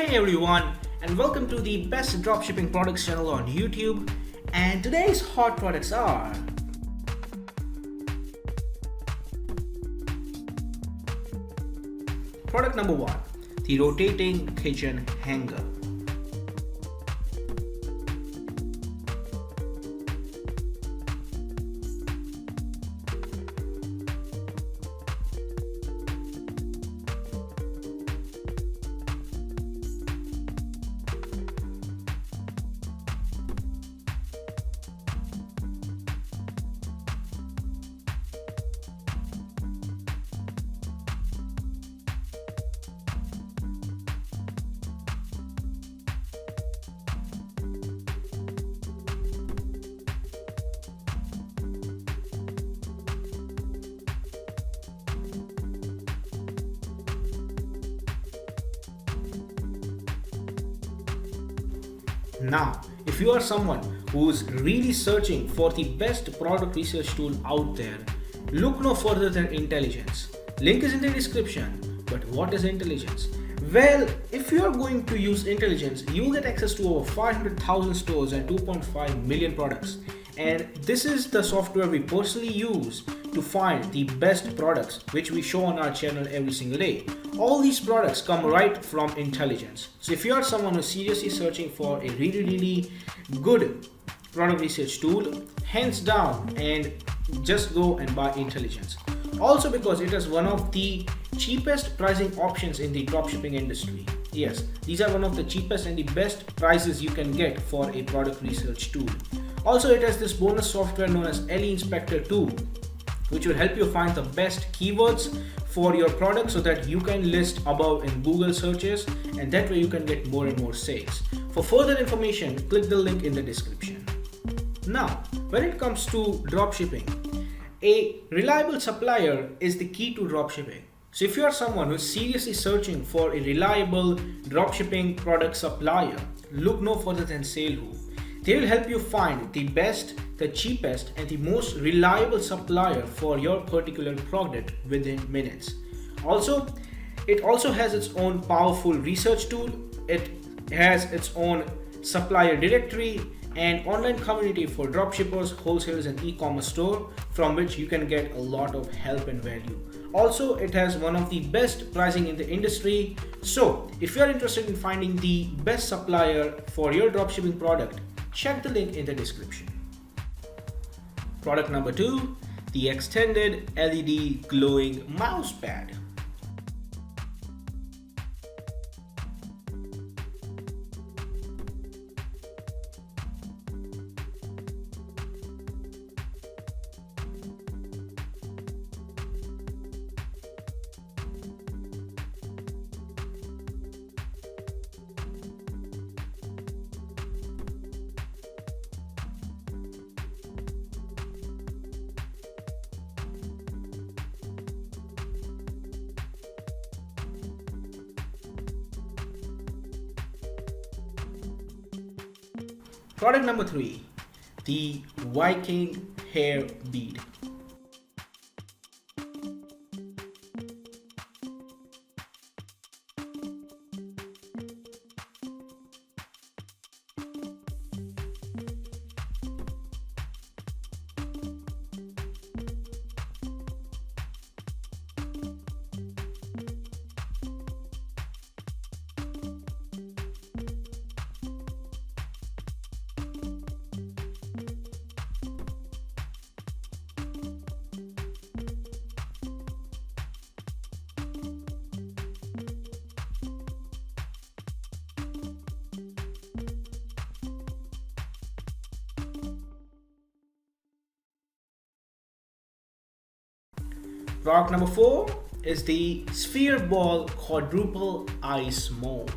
Hey everyone, and welcome to the best dropshipping products channel on YouTube. And today's hot products are product number 1, the rotating kitchen hanger. Now, if you are someone who's really searching for the best product research tool out there, look no further than Intelligence. Link is in the description. But what is Intelligence? Well, if you are going to use Intelligence, you will get access to over 500,000 stores and 2.5 million products. And this is the software we personally use to find the best products which we show on our channel every single day. All these products come right from Intelligence. So if you are someone who's seriously searching for a really good product research tool, hands down and just go and buy Intelligence. Also because it is one of the cheapest pricing options in the dropshipping industry. Yes, these are one of the cheapest and the best prices you can get for a product research tool. Also, it has this bonus software known as LE Inspector 2, which will help you find the best keywords for your product so that you can list above in Google searches, and that way you can get more and more sales. For further information, click the link in the description. Now, when it comes to dropshipping, a reliable supplier is the key to dropshipping. So if you are someone who is seriously searching for a reliable dropshipping product supplier, look no further than SaleWho. They will help you find the best, the cheapest, and the most reliable supplier for your particular product within minutes. Also, it also has its own powerful research tool. It has its own supplier directory and online community for dropshippers, wholesalers, and e-commerce store from which you can get a lot of help and value. Also, it has one of the best pricing in the industry. So, if you are interested in finding the best supplier for your dropshipping product, check the link in the description. Product number 2, the extended LED glowing mouse pad. Product number 3, the Viking hair bead. Product number 4 is the Sphere Ball Quadruple Ice Mold.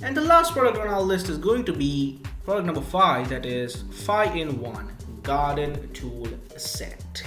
And the last product on our list is going to be product number 5, that is 5-in-1 garden tool set.